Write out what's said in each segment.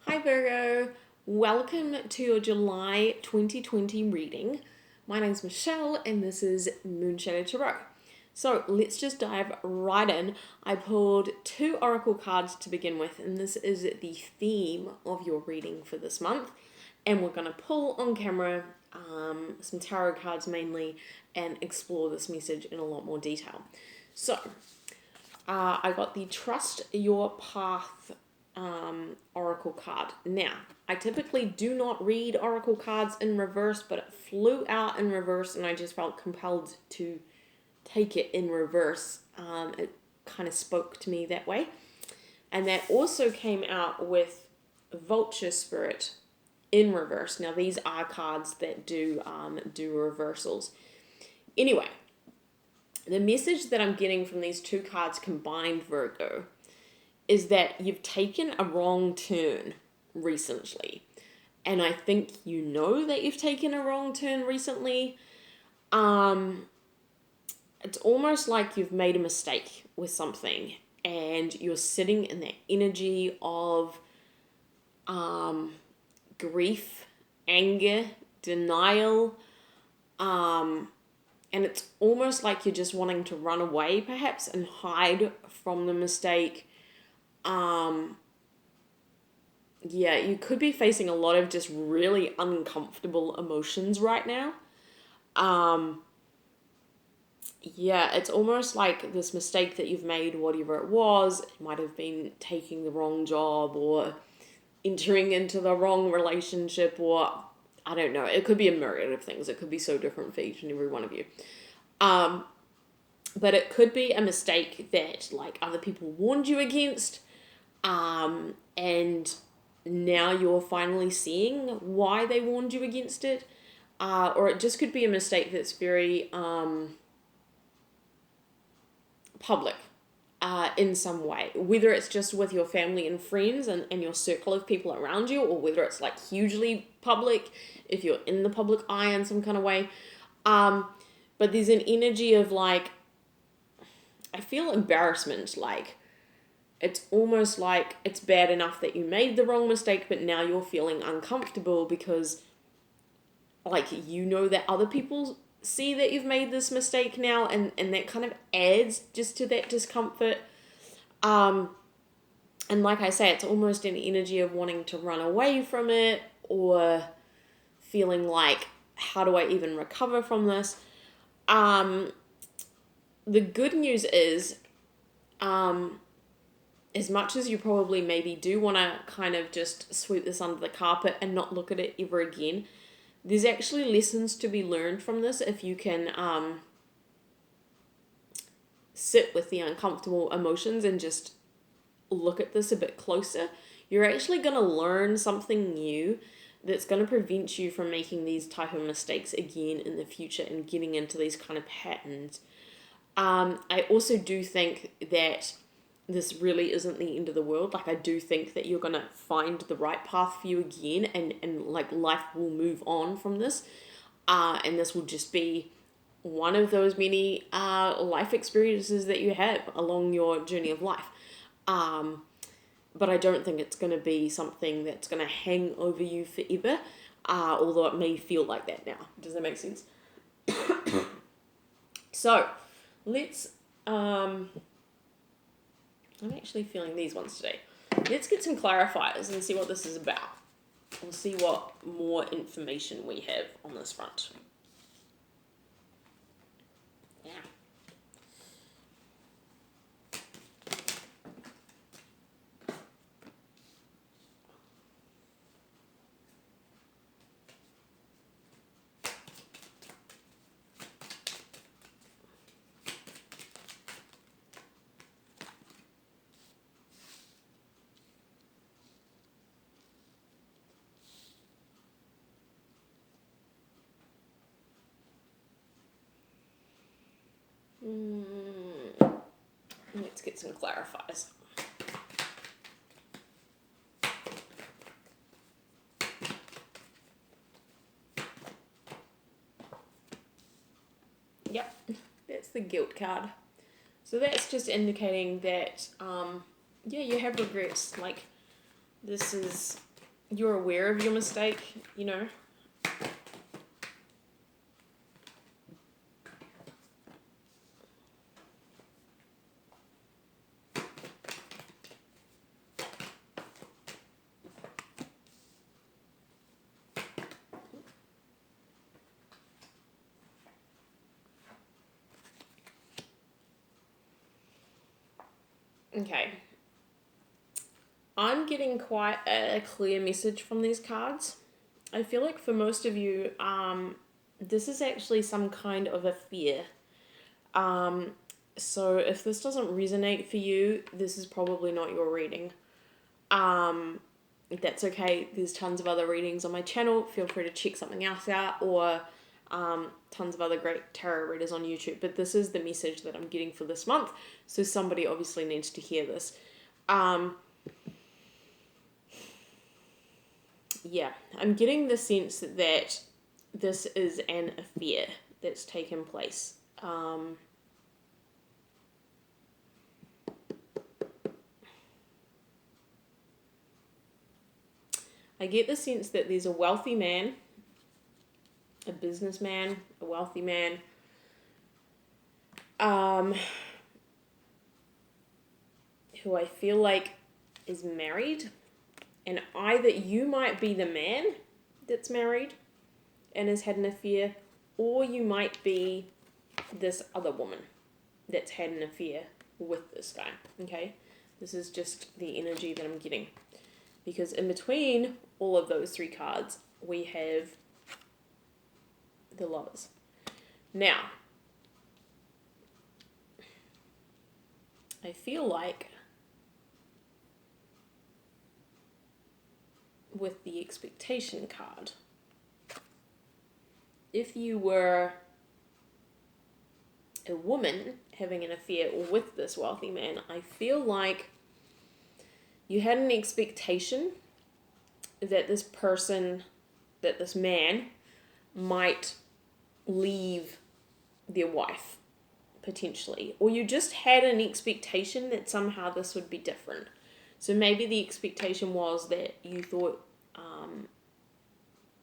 Hi Virgo, welcome to your July 2020 reading. My name's Michelle and this is Moonshadow Tarot. So let's just dive right in. I pulled 2 oracle cards to begin with, and this is the theme of your reading for this month. And we're going to pull on camera some tarot cards mainly and explore this message in a lot more detail. So I got the Trust Your Path oracle card. Now, I typically do not read oracle cards in reverse, but it flew out in reverse and I just felt compelled to take it in reverse. It kind of spoke to me that way. And that also came out with Vulture Spirit in reverse. Now, these are cards that do reversals. Anyway, the message that I'm getting from these 2 cards combined, Virgo, is that you've taken a wrong turn recently. And I think you know that you've taken a wrong turn recently. It's almost like you've made a mistake with something and you're sitting in that energy of grief, anger, denial, and it's almost like you're just wanting to run away perhaps and hide from the mistake. You could be facing a lot of just really uncomfortable emotions right now. It's almost like this mistake that you've made, whatever it was, it might have been taking the wrong job or entering into the wrong relationship, or I don't know, it could be a myriad of things. It could be so different for each and every one of you. But it could be a mistake that like other people warned you against, and now you're finally seeing why they warned you against it, or it just could be a mistake that's very public in some way, whether it's just with your family and friends and your circle of people around you, or whether it's like hugely public if you're in the public eye in some kind of way. But there's an energy of like, I feel embarrassment, like it's almost like it's bad enough that you made the wrong mistake, but now you're feeling uncomfortable because like you know that other people see that you've made this mistake now, and that kind of adds just to that discomfort. And like I say, it's almost an energy of wanting to run away from it or feeling like, how do I even recover from this? The good news is, as much as you probably maybe do want to kind of just sweep this under the carpet and not look at it ever again, there's actually lessons to be learned from this if you can sit with the uncomfortable emotions and just look at this a bit closer. You're actually going to learn something new that's going to prevent you from making these type of mistakes again in the future and getting into these kind of patterns. I also do think that this really isn't the end of the world. Like, I do think that you're going to find the right path for you again, and like life will move on from this. And this will just be one of those many life experiences that you have along your journey of life. But I don't think it's going to be something that's going to hang over you forever, although it may feel like that now. Does that make sense? So, let's... I'm actually feeling these ones today. Let's get some clarifiers and see what this is about. We'll see what more information we have on this front. Yeah. Let's get some clarifiers. Yep, that's the guilt card. So that's just indicating that, you have regrets. Like, this is you're aware of your mistake, you know. Okay. I'm getting quite a clear message from these cards. I feel like for most of you, this is actually some kind of a fear. So if this doesn't resonate for you, this is probably not your reading. That's okay. There's tons of other readings on my channel. Feel free to check something else out, or tons of other great tarot readers on YouTube. But this is the message that I'm getting for this month. So somebody obviously needs to hear this. Yeah, I'm getting the sense that this is an affair that's taken place. I get the sense that there's a wealthy man, a businessman, a wealthy man, who I feel like is married, and either you might be the man that's married and has had an affair, or you might be this other woman that's had an affair with this guy, okay? This is just the energy that I'm getting. Because in between all of those three cards, we have the Lovers. Now, I feel like with the Expectation card, if you were a woman having an affair with this wealthy man, I feel like you had an expectation that this person, that this man might leave their wife, potentially. Or you just had an expectation that somehow this would be different. So maybe the expectation was that you thought,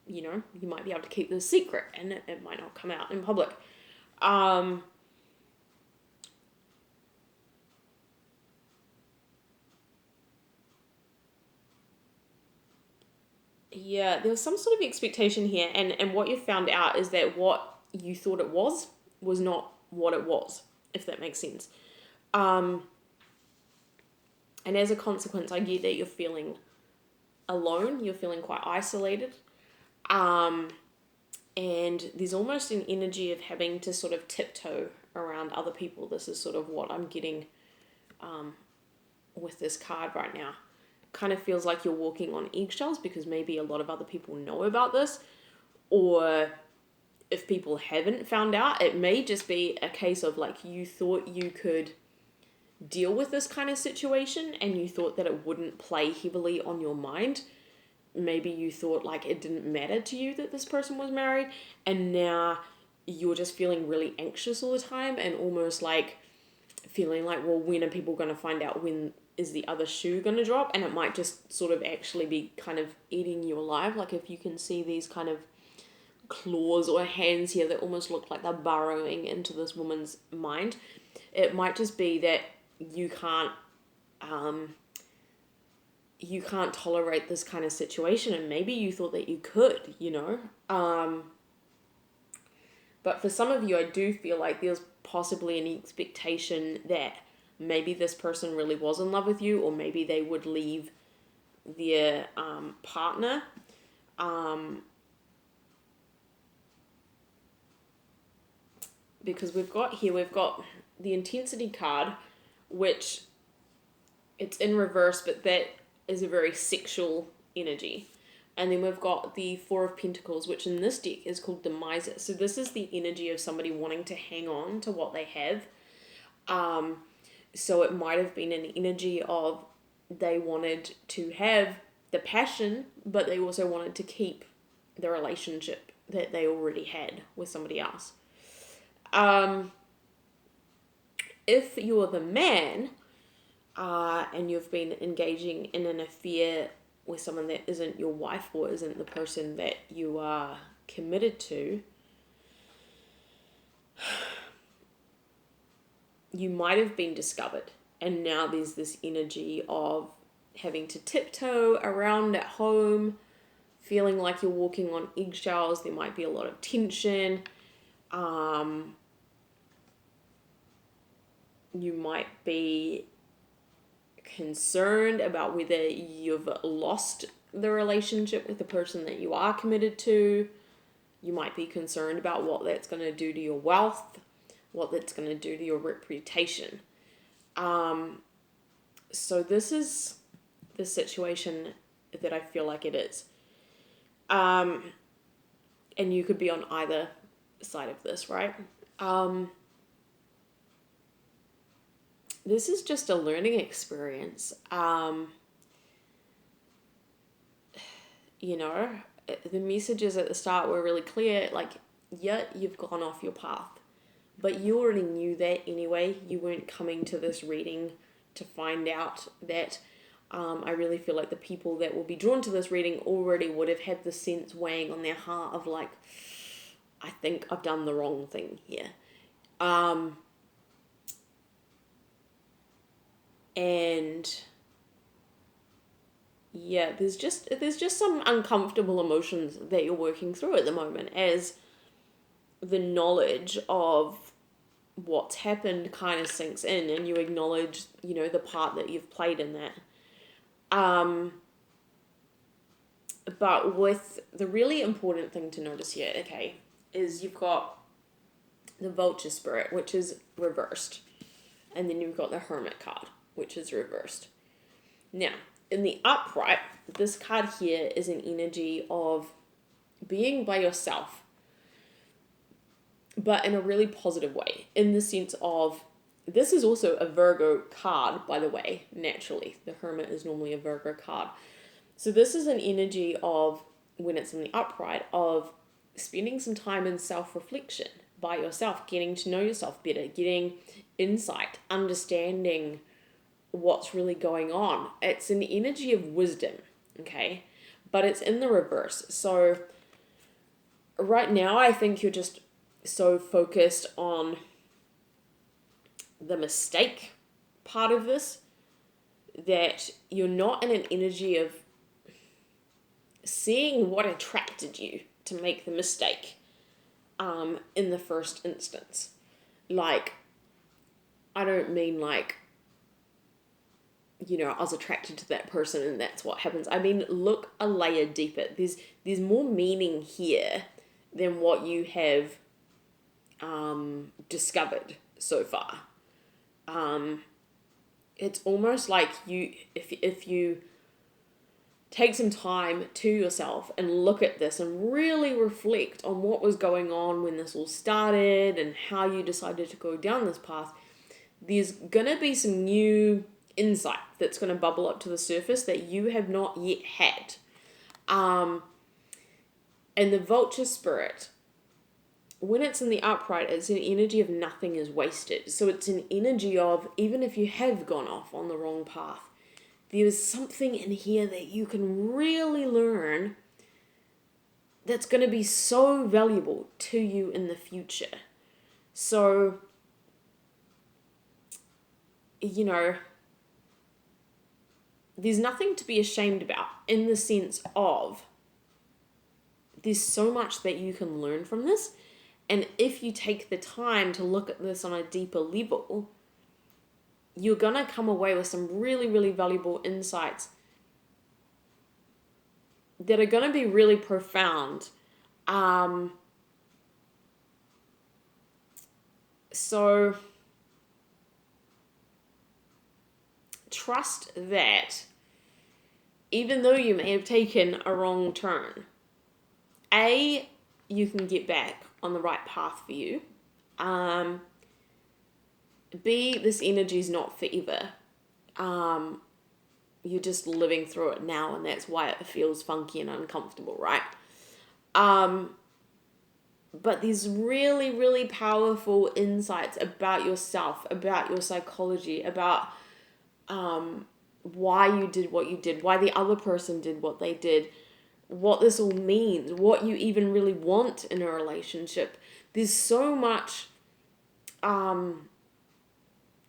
you might be able to keep this secret and it might not come out in public. Yeah, there was some sort of expectation here, and what you found out is that what you thought it was not what it was, if that makes sense. And as a consequence, I get that you're feeling alone, you're feeling quite isolated. And there's almost an energy of having to sort of tiptoe around other people. This is sort of what I'm getting with this card right now. Kind of feels like you're walking on eggshells because maybe a lot of other people know about this, or if people haven't found out, it may just be a case of like you thought you could deal with this kind of situation and you thought that it wouldn't play heavily on your mind. Maybe you thought like it didn't matter to you that this person was married, and now you're just feeling really anxious all the time and almost like feeling like, well, when are people going to find out? When is the other shoe going to drop? And it might just sort of actually be kind of eating you alive. Like if you can see these kind of claws or hands here that almost look like they're burrowing into this woman's mind, it might just be that you can't tolerate this kind of situation, and maybe you thought that you could, but for some of you, I do feel like there's possibly an expectation that maybe this person really was in love with you, or maybe they would leave their partner. Because we've got the Intensity card, which it's in reverse, but that is a very sexual energy. And then we've got the Four of Pentacles, which in this deck is called the Miser. So this is the energy of somebody wanting to hang on to what they have. So it might have been an energy of they wanted to have the passion, but they also wanted to keep the relationship that they already had with somebody else. If you're the man, and you've been engaging in an affair with someone that isn't your wife or isn't the person that you are committed to, you might have been discovered. And now there's this energy of having to tiptoe around at home, feeling like you're walking on eggshells. There might be a lot of tension. You might be concerned about whether you've lost the relationship with the person that you are committed to. You might be concerned about what that's going to do to your wealth, what that's going to do to your reputation. So this is the situation that I feel like it is. And you could be on either side of this, right? This is just a learning experience. You know, the messages at the start were really clear, like, yeah, you've gone off your path. But you already knew that anyway. You weren't coming to this reading to find out that. I really feel like the people that will be drawn to this reading already would have had the sense weighing on their heart of like, I think I've done the wrong thing here. And yeah, there's just some uncomfortable emotions that you're working through at the moment as the knowledge of what's happened kind of sinks in, and you acknowledge, you know, the part that you've played in that. But with the really important thing to notice here, okay, is you've got the Vulture Spirit, which is reversed. And then you've got the Hermit card, which is reversed. Now, in the upright, this card here is an energy of being by yourself, but in a really positive way, in the sense of, this is also a Virgo card, by the way, naturally. The Hermit is normally a Virgo card. So this is an energy of, when it's in the upright, of spending some time in self-reflection by yourself, getting to know yourself better, getting insight, understanding what's really going on. It's an energy of wisdom, okay? But it's in the reverse. So right now, I think you're just so focused on the mistake part of this that you're not in an energy of seeing what attracted you to make the mistake in the first instance. Like, I don't mean like, you know, I was attracted to that person and that's what happens. I mean, look a layer deeper. There's more meaning here than what you have discovered so far. It's almost like if you take some time to yourself and look at this and really reflect on what was going on when this all started and how you decided to go down this path, there's going to be some new insight that's going to bubble up to the surface that you have not yet had. And the Vulture Spirit, when it's in the upright, it's an energy of nothing is wasted. So it's an energy of, even if you have gone off on the wrong path, there's something in here that you can really learn that's going to be so valuable to you in the future. So, you know, there's nothing to be ashamed about, in the sense of there's so much that you can learn from this. And if you take the time to look at this on a deeper level, you're going to come away with some really, really valuable insights that are going to be really profound. So trust that even though you may have taken a wrong turn, A, you can get back on the right path for you. B, this energy is not forever. You're just living through it now, and that's why it feels funky and uncomfortable, right? But these really, really powerful insights about yourself, about your psychology, about why you did what you did, why the other person did what they did, what this all means, what you even really want in a relationship. There's so much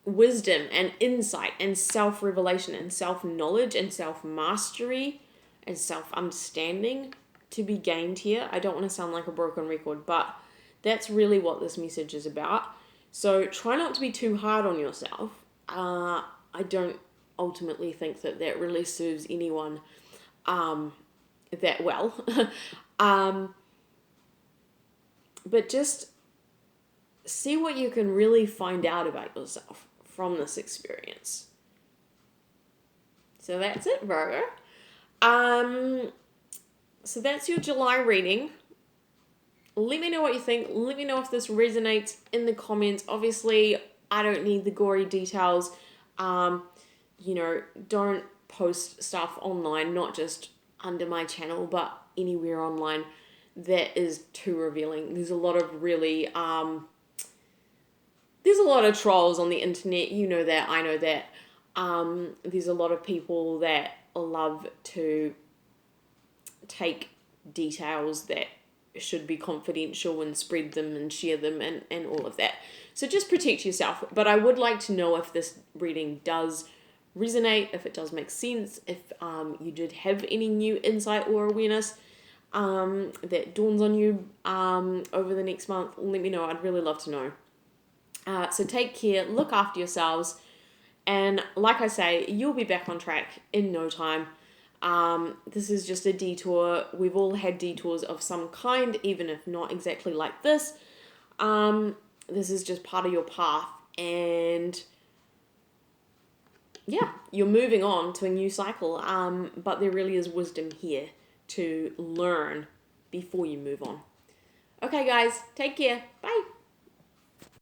wisdom and insight and self-revelation and self-knowledge and self-mastery and self-understanding to be gained here. I don't want to sound like a broken record, but that's really what this message is about. So try not to be too hard on yourself. I don't ultimately think that really serves anyone that well. But just see what you can really find out about yourself from this experience. So that's it, Virgo. So that's your July reading. Let me know what you think. Let me know if this resonates in the comments. Obviously, I don't need the gory details. Don't post stuff online, not just under my channel, but anywhere online that is too revealing. There's a lot of really, there's a lot of trolls on the internet. You know that, I know that. There's a lot of people that love to take details that should be confidential and spread them and share them and all of that. So just protect yourself. But I would like to know if this reading does resonate, if it does make sense, if you did have any new insight or awareness that dawns on you over the next month. Let me know. I'd really love to know. So take care, look after yourselves, and like I say, you'll be back on track in no time. This is just a detour. We've all had detours of some kind, even if not exactly like this. This is just part of your path, and yeah, you're moving on to a new cycle. But there really is wisdom here to learn before you move on. Okay, guys, take care. Bye.